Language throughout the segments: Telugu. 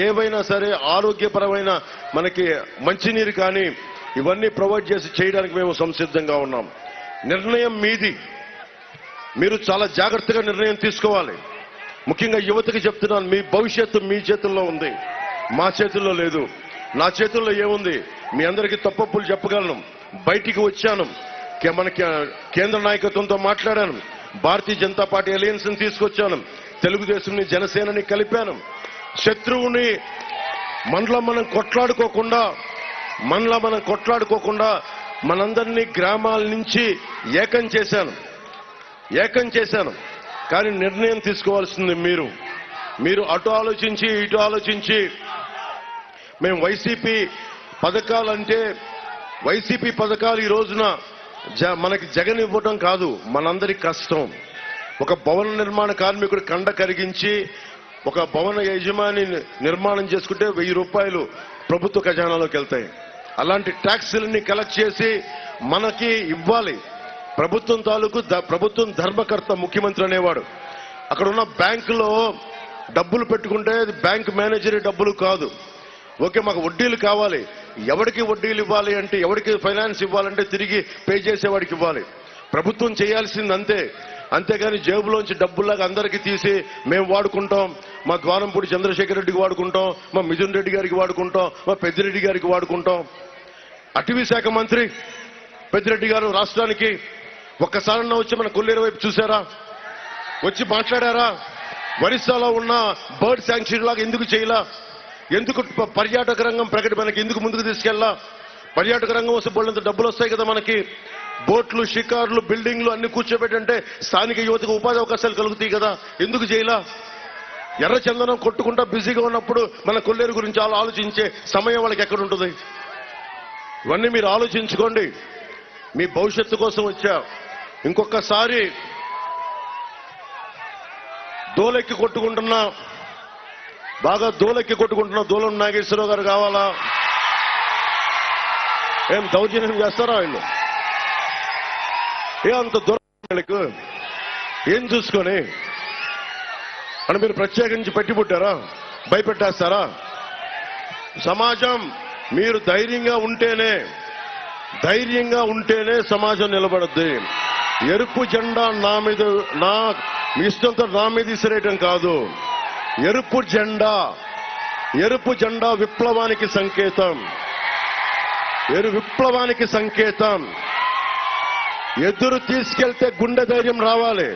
ఏవైనా సరే ఆరోగ్యపరమైన మనకి మంచినీరు కానీ ఇవన్నీ ప్రొవైడ్ చేసి చేయడానికి మేము సంసిద్ధంగా ఉన్నాం. నిర్ణయం మీది. మీరు చాలా జాగ్రత్తగా నిర్ణయం తీసుకోవాలి. ముఖ్యంగా యువతకి చెప్తున్నాను, మీ భవిష్యత్తు మీ చేతుల్లో ఉంది, మా చేతుల్లో లేదు. నా చేతుల్లో ఏముంది? మీ అందరికీ తప్పప్పులు చెప్పగలను. బయటికి వచ్చాను, మనకి కేంద్ర నాయకత్వంతో మాట్లాడాను, భారతీయ జనతా పార్టీ అలయన్స్ ని తీసుకొచ్చాను, తెలుగుదేశంని జనసేనని కలిపాను. శత్రువుని మనలో మనం కొట్లాడుకోకుండా మనందరినీ గ్రామాల నుంచి ఏకం చేశాను. కానీ నిర్ణయం తీసుకోవాల్సింది మీరు అటు ఆలోచించి ఇటు ఆలోచించి మేము వైసీపీ పథకాలు ఈ రోజున మనకి జగన్ ఇవ్వటం కాదు, మనందరి కష్టం. ఒక భవన నిర్మాణ కార్మికుడు కండ కరిగించి ఒక భవన యజమాని నిర్మాణం చేసుకుంటే 1000 రూపాయలు ప్రభుత్వ ఖజానాలోకి వెళ్తాయి. అలాంటి ట్యాక్సులన్నీ కలెక్ట్ చేసి మనకి ఇవ్వాలి. ప్రభుత్వం ధర్మకర్త ముఖ్యమంత్రి అనేవాడు. అక్కడ ఉన్న బ్యాంకులో డబ్బులు పెట్టుకుంటే బ్యాంక్ మేనేజర్ డబ్బులు కాదు. ఓకే, మాకు వడ్డీలు కావాలి. ఎవరికి వడ్డీలు ఇవ్వాలి అంటే, ఎవరికి ఫైనాన్స్ ఇవ్వాలంటే తిరిగి పే చేసేవాడికి ఇవ్వాలి. ప్రభుత్వం చేయాల్సింది అంతేగాని జేబులోంచి డబ్బుల్లాగా అందరికీ తీసి మేము వాడుకుంటాం, మా ద్వారంపూడి చంద్రశేఖర్ రెడ్డికి వాడుకుంటాం, మా మిథున్ రెడ్డి గారికి వాడుకుంటాం, మా పెద్దిరెడ్డి గారికి వాడుకుంటాం. అటవీ శాఖ మంత్రి పెద్దిరెడ్డి గారు రాష్ట్రానికి ఒక్కసారన్నా వచ్చి మన కొల్లేరు వైపు చూశారా? వచ్చి మాట్లాడారా? ఒరిస్సాలో ఉన్న బర్డ్ శాంక్చురీ లాగా ఎందుకు చేయలా? ఎందుకు పర్యాటక రంగం మనకి ఎందుకు ముందుకు తీసుకెళ్ళా? పర్యాటక రంగం వస్తే బోళ్ళంత డబ్బులు వస్తాయి కదా మనకి. బోట్లు, షికార్లు, బిల్డింగ్లు అన్ని కూర్చోబెట్టంటే స్థానిక యువతకు ఉపాధి అవకాశాలు కలుగుతాయి కదా, ఎందుకు చేయలా? ఎర్ర చందనం కొట్టుకుంటా బిజీగా ఉన్నప్పుడు మన కొల్లేరు గురించి ఆలోచించే సమయం వాళ్ళకి ఎక్కడ ఉంటుంది? ఇవన్నీ మీరు ఆలోచించుకోండి. మీ భవిష్యత్తు కోసం వచ్చా. ఇంకొకసారి బాగా దోలెక్కి కొట్టుకుంటున్నా దూలం నాగేశ్వరరావు గారు కావాలా? ఏం దౌర్జన్యం చేస్తారా వీళ్ళు? అంత దూరం ఏం చూసుకొని అని మీరు ప్రత్యేకించి పెట్టిపుట్టారా? భయపెట్టేస్తారా? సమాజం మీరు ధైర్యంగా ఉంటేనే సమాజం నిలబడద్ది. ఎరుపు జెండా మీ ఇష్టంతో నా మీద విసిరేయటం కాదు. ఎరుపు జెండా విప్లవానికి సంకేతం. ఎదురు తీసుకెళ్తే గుండె ధైర్యం రావాలి.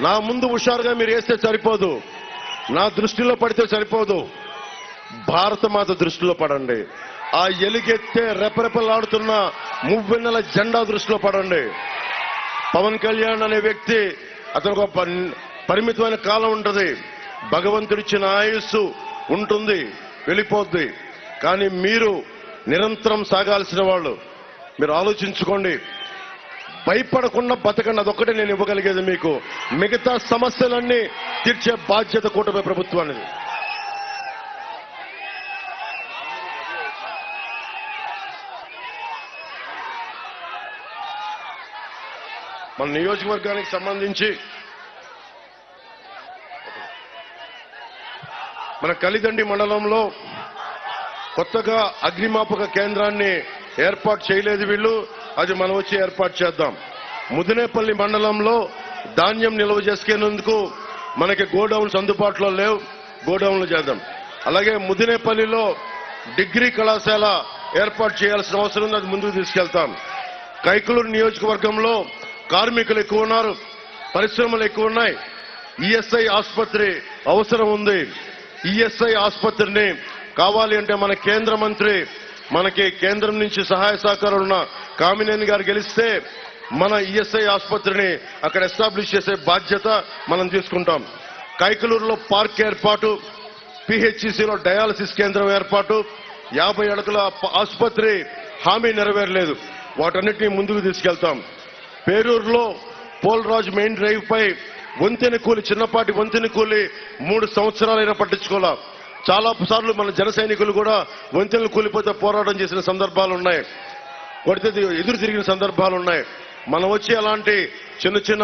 నా ముందు హుషారుగా మీరు వేస్తే సరిపోదు, నా దృష్టిలో పడితే సరిపోదు. భారతమాత దృష్టిలో పడండి. ఆ ఎలుగెత్తే రెపరెపలాడుతున్న మువ్వెన్నెల జెండా దృష్టిలో పడండి. పవన్ కళ్యాణ్ అనే వ్యక్తి, అతనికి ఒక పరిమితమైన కాలం ఉంటుంది. భగవంతుడిచ్చిన ఆయుస్సు ఉంటుంది, వెళ్ళిపోద్ది. కానీ మీరు నిరంతరం సాగాల్సిన వాళ్ళు. మీరు ఆలోచించుకోండి. భయపడకుండా బతకండి. అదొక్కటే నేను ఇవ్వగలిగేది మీకు. మిగతా సమస్యలన్నీ తీర్చే బాధ్యత కూటమి ప్రభుత్వానికి. మన నియోజకవర్గానికి సంబంధించి మన కలిదండి మండలంలో కొత్తగా అగ్నిమాపక కేంద్రాన్ని ఏర్పాటు చేయలేదు వీళ్ళు. అది మనం వచ్చి ఏర్పాటు చేద్దాం. ముదినేపల్లి మండలంలో ధాన్యం నిల్వ చేసుకునేందుకు మనకి గోడౌన్స్ అందుబాటులో లేవు, గోడౌన్లు చేద్దాం. అలాగే ముదినేపల్లిలో డిగ్రీ కళాశాల ఏర్పాటు చేయాల్సిన అవసరం ఉంది, అది ముందుకు తీసుకెళ్తాం. కైకలూరు నియోజకవర్గంలో కార్మికులు ఎక్కువ ఉన్నారు, పరిశ్రమలు ఎక్కువ ఉన్నాయి. ఈఎస్ఐ ఆసుపత్రి అవసరం ఉంది. ఈఎస్ఐ ఆసుపత్రిని కావాలి అంటే మన కేంద్ర మంత్రి, మనకి కేంద్రం నుంచి సహాయ సహకారాలు ఉన్న కామినేని గారు గెలిస్తే మన ఈఎస్ఐ ఆసుపత్రిని అక్కడ ఎస్టాబ్లిష్ చేసే బాధ్యత మనం తీసుకుంటాం. కైకలూరులో పార్క్ ఏర్పాటు, పిహెచ్సిలో డయాలసిస్ కేంద్రం ఏర్పాటు, 50 అడుగుల ఆసుపత్రి హామీ నెరవేరలేదు, వాటన్నిటినీ ముందుకు తీసుకెళ్తాం. పేరూరులో పోల్రాజ్ మెయిన్ డ్రైవ్ పై వంతెన కూలి, చిన్నపాటి వంతెన కూలి 3 సంవత్సరాలైనా పట్టించుకోవాలా. చాలా సార్లు మన జన సైనికులు కూడా వంతెనలు కూలిపోతే పోరాటం చేసిన సందర్భాలు ఉన్నాయి, కొడితే ఎదురు తిరిగిన సందర్భాలు ఉన్నాయి. మనం వచ్చి అలాంటి చిన్న చిన్న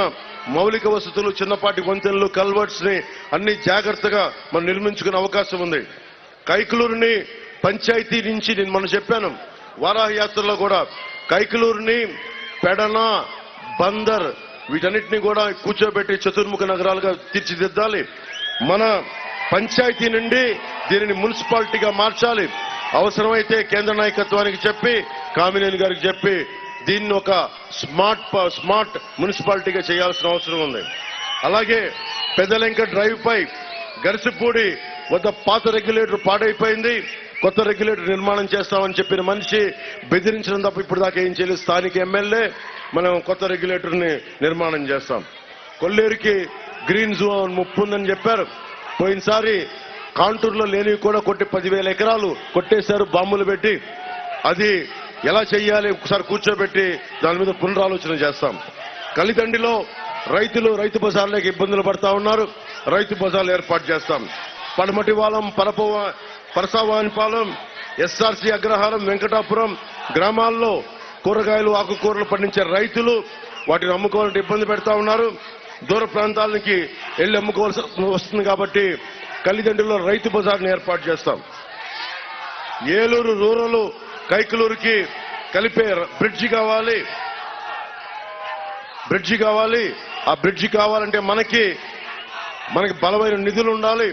మౌలిక వసతులు, చిన్నపాటి వంతెనలు, కల్వర్ట్స్ ని అన్ని జాగ్రత్తగా మనం నిర్మించుకునే అవకాశం ఉంది. కైకలూరుని పంచాయతీ నుంచి నేను మనం చెప్పాను వారాహ యాత్రలో కూడా, కైకలూరుని పెడన, బందర్ వీటన్నిటిని కూడా కూర్చోబెట్టి చతుర్ముఖ నగరాలుగా తీర్చిదిద్దాలి. మన పంచాయతీ నుండి దీనిని మున్సిపాలిటీగా మార్చాలి. అవసరమైతే కేంద్ర నాయకత్వానికి చెప్పి, కామినేని గారికి చెప్పి దీన్ని ఒక స్మార్ట్ మున్సిపాలిటీగా చేయాల్సిన అవసరం ఉంది. అలాగే పెదలెంక డ్రైవ్ పై గరిసిపూడి వద్ద పాత రెగ్యులేటర్ పాడైపోయింది, కొత్త రెగ్యులేటర్ నిర్మాణం చేస్తామని చెప్పిన మనిషి బెదిరించడం తప్ప ఇప్పుడు దాకా ఏం చేయలేదు. స్థానిక ఎమ్మెల్యే మనం కొత్త రెగ్యులేటర్ ని నిర్మాణం చేస్తాం. కొల్లేరుకి గ్రీన్ జోన్ ముప్పు ఉందని చెప్పారు. పోయినసారి కాంటూరులో లేనివి కూడా కొట్టి 10,000 ఎకరాలు కొట్టేశారు బాంబులు పెట్టి. అది ఎలా చెయ్యాలి ఒకసారి కూర్చోబెట్టి దాని మీద పునరాలోచన చేస్తాం. కలిదండిలో రైతు బజార్లకు ఇబ్బందులు పడతా ఉన్నారు, రైతు బజార్లు ఏర్పాటు చేస్తాం. పడమటివాలం, పరసావానిపాలెం, ఎస్ఆర్సీ అగ్రహారం, వెంకటాపురం గ్రామాల్లో కూరగాయలు, ఆకుకూరలు పండించే రైతులు వాటిని అమ్ముకోవాలంటే ఇబ్బంది పెడతా ఉన్నారు. దూర ప్రాంతాలకి వెళ్లి అమ్ముకోవాల్సి వస్తుంది కాబట్టి కలిదండిలో రైతు బజార్ని ఏర్పాటు చేస్తాం. ఏలూరు రూరల్ కైకలూరుకి కలిపే బ్రిడ్జి కావాలి. ఆ బ్రిడ్జి కావాలంటే మనకి బలమైన నిధులు ఉండాలి,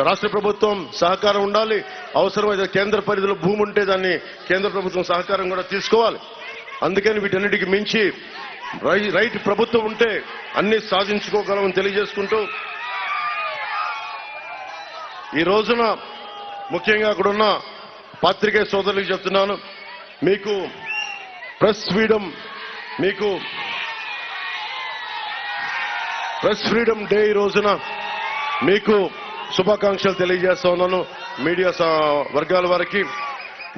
రాష్ట్ర ప్రభుత్వం సహకారం ఉండాలి. అవసరమైతే కేంద్ర పరిధిలో భూమి ఉంటే దాన్ని కేంద్ర ప్రభుత్వం సహకారం కూడా తీసుకోవాలి. అందుకని వీటన్నిటికి మించి రైట్ ప్రభుత్వం ఉంటే అన్ని సాధించుకోగలమని తెలియజేసుకుంటూ, ఈ రోజున ముఖ్యంగా అక్కడున్న పాత్రికేయ సోదరులకు చెప్తున్నాను, మీకు ప్రెస్ ఫ్రీడమ్ డే ఈ రోజున మీకు శుభాకాంక్షలు తెలియజేస్తా ఉన్నాను. మీడియా వర్గాల వారికి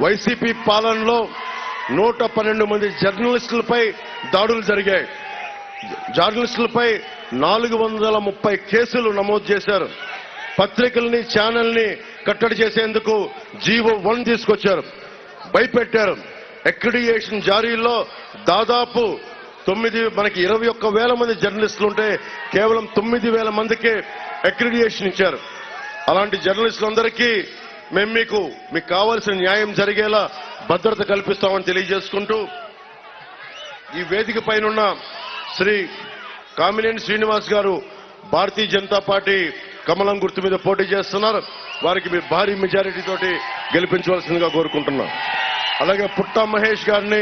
వైసీపీ పాలనలో 112 మంది జర్నలిస్టులపై దాడులు జరిగాయి. జర్నలిస్టులపై 430 కేసులు నమోదు చేశారు. పత్రికల్ని, ఛానల్ని కట్టడి చేసేందుకు జీవో 1 తీసుకొచ్చారు, భయపెట్టారు. అక్రిడిటేషన్ జారీలో దాదాపు మనకి 21,000 మంది జర్నలిస్టులు ఉంటే కేవలం 9,000 మందికే అక్రిడిటేషన్ ఇచ్చారు. అలాంటి జర్నలిస్టులందరికీ మేము మీకు కావాల్సిన న్యాయం జరిగేలా భద్రత కల్పిస్తామని తెలియజేసుకుంటూ, ఈ వేదిక పైన శ్రీ కామినేని శ్రీనివాస్ గారు భారతీయ జనతా పార్టీ కమలం గుర్తు మీద పోటీ చేస్తున్నారు. వారికి మీరు భారీ మెజారిటీ తోటి గెలిపించవలసిందిగా కోరుకుంటున్నాం. అలాగే పుట్టా మహేష్ గారిని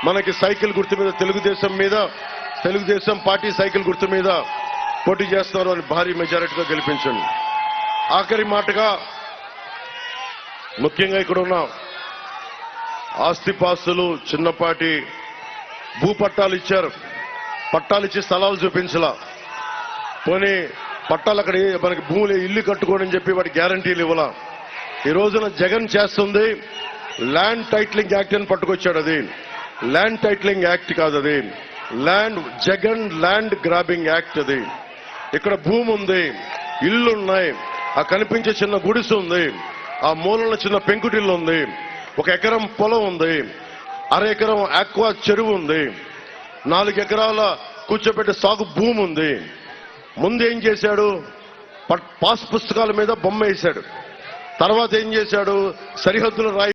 మనకి సైకిల్ గుర్తు మీద తెలుగుదేశం పార్టీ సైకిల్ గుర్తు మీద పోటీ చేస్తున్నారు అని భారీ మెజారిటీతో గెలిపించండి. ఆఖరి మాటగా ముఖ్యంగా ఇక్కడ ఉన్న ఆస్తిపాస్తులు, చిన్నపాటి భూపట్టాలు ఇచ్చారు. పట్టాలు ఇచ్చి స్థలాలు చూపించలా. పోనీ పట్టాలు అక్కడ మనకి భూములు ఇల్లు కట్టుకోని చెప్పి వాటి గ్యారంటీలు ఇవ్వాల. ఈ రోజున జగన్ చేస్తుంది ల్యాండ్ టైటిలింగ్ యాక్ట్ అని పట్టుకొచ్చాడు. అది ల్యాండ్ టైటిలింగ్ యాక్ట్ కాదు, అది జగన్ ల్యాండ్ గ్రాబింగ్ యాక్ట్. అది ఇక్కడ భూమి ఉంది, ఇల్లున్నాయి, ఆ కనిపించే చిన్న గుడిసె ఉంది, ఆ మూలన చిన్న పెంకుటిల్లు ఉంది, 1 ఎకరం పొలం ఉంది, 1/2 ఎకరం ఆక్వా చెరువు ఉంది, 4 ఎకరాల కూర్చోబెట్టే సాగు భూమి ఉంది. ముందు ఏం చేశాడు? పాస్ పుస్తకాల మీద బొమ్మ వేశాడు. తర్వాత ఏం చేశాడు? సరిహద్దుల రాయి